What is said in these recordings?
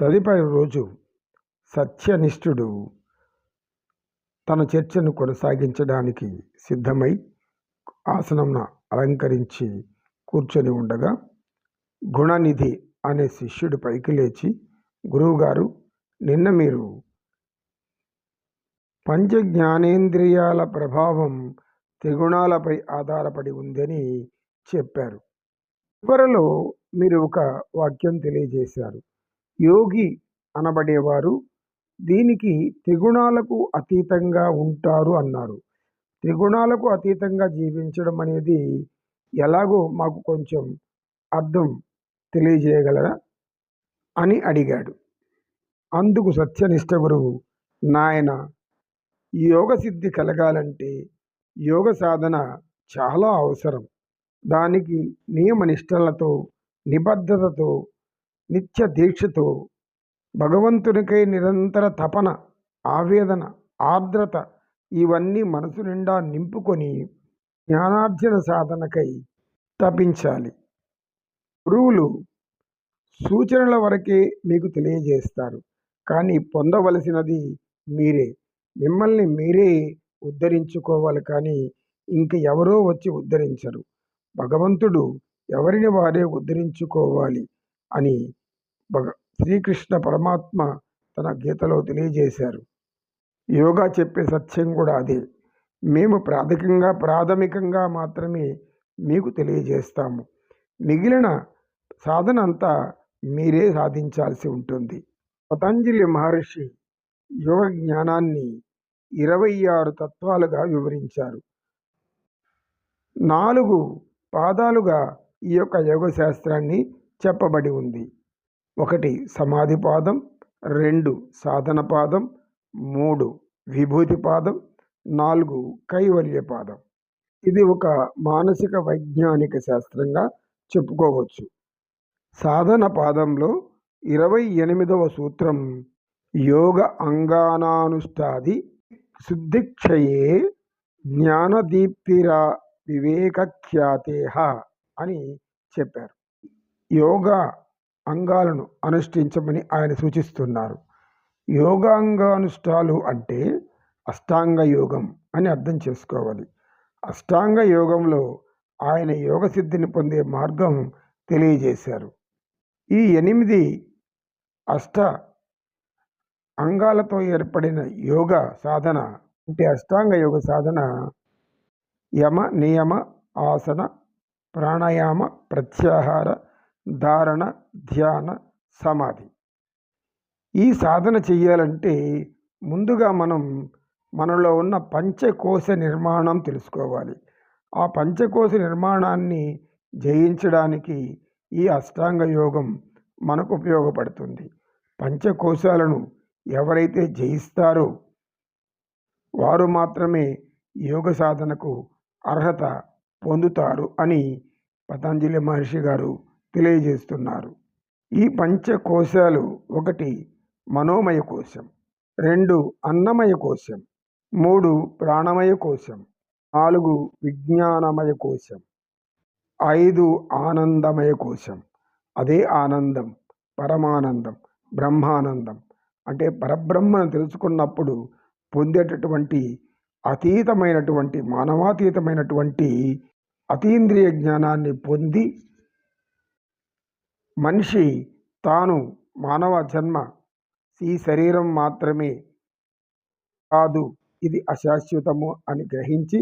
తదుపరి రోజు సత్యనిష్ఠుడు తన చర్చను కొనసాగించడానికి సిద్ధమై ఆసనంన అలంకరించి కూర్చొని ఉండగా గుణనిధి అనే శిష్యుడు పైకి లేచి, గురువుగారు, నిన్న మీరు పంచ జ్ఞానేంద్రియాల ప్రభావం త్రిగుణాలపై ఆధారపడి ఉందని చెప్పారు. చివరలో మీరు ఒక వాక్యం తెలియజేశారు. యోగి అనబడేవారు దీనికి త్రిగుణాలకు అతీతంగా ఉంటారు అన్నారు. త్రిగుణాలకు అతీతంగా జీవించడం అనేది ఎలాగో మాకు కొంచెం అర్థం తెలియజేయగలరా అని అడిగాడు. అందుకు సత్యనిష్ఠ గురువు, నాయన, యోగ సిద్ధి కలగాలంటే యోగ సాధన చాలా అవసరం. దానికి నియమనిష్టలతో, నిబద్ధతతో, నిత్య దీక్షతో, భగవంతునికై నిరంతర తపన, ఆవేదన, ఆర్ద్రత ఇవన్నీ మనసు నిండా నింపుకొని జ్ఞానార్జన సాధనకై తపించాలి. గురువులు సూచనల వరకే మీకు తెలియజేస్తారు, కానీ పొందవలసినది మీరే. మిమ్మల్ని మీరే ఉద్ధరించుకోవాలి, కానీ ఇంక ఎవరో వచ్చి ఉద్ధరించరు. భగవంతుడు ఎవరిని వారే ఉద్ధరించుకోవాలి అని శ్రీకృష్ణ పరమాత్మ తన గీతలో తెలియజేశారు. యోగా చెప్పే సత్యం కూడా అదే. మేము ప్రాథమికంగా మాత్రమే మీకు తెలియజేస్తాము. మిగిలిన సాధన అంతా మీరే సాధించాల్సి ఉంటుంది. పతంజలి మహర్షి యోగ జ్ఞానాన్ని 26 తత్వాలుగా వివరించారు. 4 పాదాలుగా ఈ యొక్క యోగ శాస్త్రాన్ని చెప్పబడి ఉంది. 1 సమాధి పాదం, 2 సాధన పాదం, 3 విభూతి పాదం, 4 కైవల్య పాదం. ఇది ఒక మానసిక వైజ్ఞానిక శాస్త్రంగా చెప్పుకోవచ్చు. సాధన పాదంలో 28వ సూత్రం యోగ అంగానానుష్ఠాది శుద్ధిక్షయే జ్ఞానదీప్తిరా వివేకఖ్యాతేహ అని చెప్పారు. యోగా అంగాలను అనుష్ఠించమని ఆయన సూచిస్తున్నారు. యోగాంగానుష్ఠాలు అంటే అష్టాంగ యోగం అని అర్థం చేసుకోవాలి. అష్టాంగ యోగంలో ఆయన యోగ సిద్ధిని పొందే మార్గం తెలియజేశారు. ఈ 8 అష్ట అంగాలతో ఏర్పడిన యోగ సాధన అంటే అష్టాంగ యోగ సాధన యమ, నియమ, ఆసన, ప్రాణాయామ, ప్రత్యాహార, ధారణ, ధ్యాన, సమాధి. ఈ సాధన చెయ్యాలంటే ముందుగా మనలో ఉన్న పంచకోశ నిర్మాణం తెలుసుకోవాలి. ఆ పంచకోశ నిర్మాణాన్ని జయించడానికి ఈ అష్టాంగ యోగం మనకు ఉపయోగపడుతుంది. పంచకోశాలను ఎవరైతే జయిస్తారో వారు మాత్రమే యోగ సాధనకు అర్హత పొందుతారు అని పతంజలి మహర్షి గారు తెలియజేస్తున్నారు. ఈ పంచకోశాలు 1 మనోమయ కోశం, 2 అన్నమయ కోశం, 3 ప్రాణమయ కోశం, 4 విజ్ఞానమయ కోశం, 5 ఆనందమయ కోశం. అదే ఆనందం, పరమానందం, బ్రహ్మానందం. అంటే పరబ్రహ్మను తెలుసుకున్నప్పుడు పొందేటటువంటి అతీతమైనటువంటి, మానవాతీతమైనటువంటి అతీంద్రియ జ్ఞానాన్ని పొంది మనిషి తాను మానవ జన్మ ఈ శరీరం మాత్రమే కాదు, ఇది అశాశ్వతము అని గ్రహించి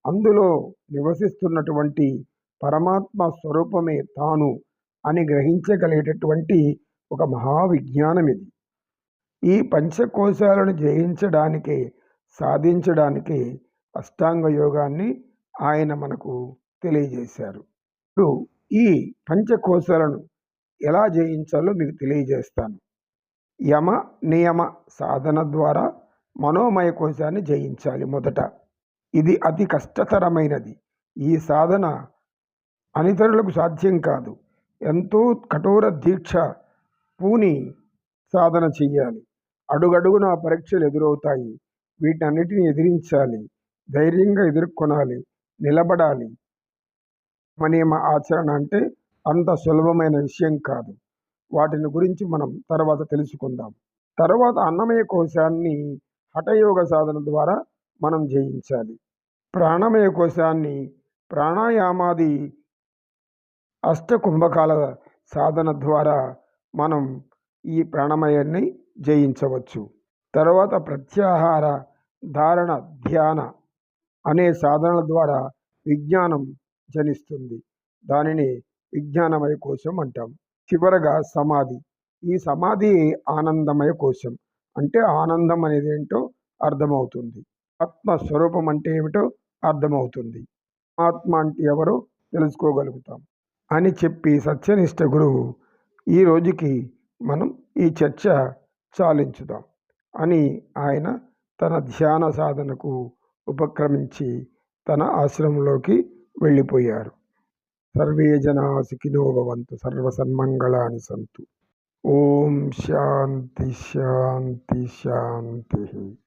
అందులో నివసిస్తున్నటువంటి పరమాత్మ స్వరూపమే తాను అని గ్రహించగలిగేటటువంటి ఒక మహావిజ్ఞానం ఇది. ఈ పంచకోశాలను జయించడానికి, సాధించడానికి అష్టాంగ యోగాన్ని ఆయన మనకు తెలియజేశారు. ఇప్పుడు ఈ పంచకోశాలను ఎలా జయించాలో మీకు తెలియజేస్తాను. యమ, నియమ సాధన ద్వారా మనోమయ కోశాన్ని జయించాలి మొదట. ఇది అతి కష్టతరమైనది. ఈ సాధన అనితరులకు సాధ్యం కాదు. ఎంతో కఠోర దీక్ష పూని సాధన చెయ్యాలి. అడుగడుగున పరీక్షలు ఎదురవుతాయి. వీటన్నిటిని ఎదిరించాలి, ధైర్యంగా ఎదుర్కొనాలి, నిలబడాలి. నియమ ఆచరణ అంటే అంత సులభమైన విషయం కాదు. వాటిని గురించి మనం తర్వాత తెలుసుకుందాం. తర్వాత అన్నమయ కోశాన్ని హఠయోగ సాధన ద్వారా మనం జయించాలి. ప్రాణమయ కోశాన్ని ప్రాణాయామాది అష్టకుంభకాల సాధన ద్వారా మనం ఈ ప్రాణమయాన్ని జయించవచ్చు. తర్వాత ప్రత్యాహార ధారణ ధ్యాన అనే సాధనల ద్వారా విజ్ఞానం జనిస్తుంది. దానిని విజ్ఞానమయ కోశం అంటాం. చివరగా సమాధి. ఈ సమాధి ఆనందమయ కోశం. అంటే ఆనందం అనేది ఏంటో అర్థమవుతుంది. ఆత్మస్వరూపం అంటే ఏమిటో అర్థమవుతుంది. ఆత్మ అంటే ఎవరో తెలుసుకోగలుగుతాం అని చెప్పి సత్యనిష్ట గురువు ఈ రోజుకి మనం ఈ చర్చ చాలించుదాం అని ఆయన తన ధ్యాన సాధనకు ఉపక్రమించి తన ఆశ్రమంలోకి వెళ్ళిపోయారు. సర్వే జనా సుఖినో భవంతు, సర్వసన్మంగళాని సంతు. ఓం శాంతి శాంతి శాంతి.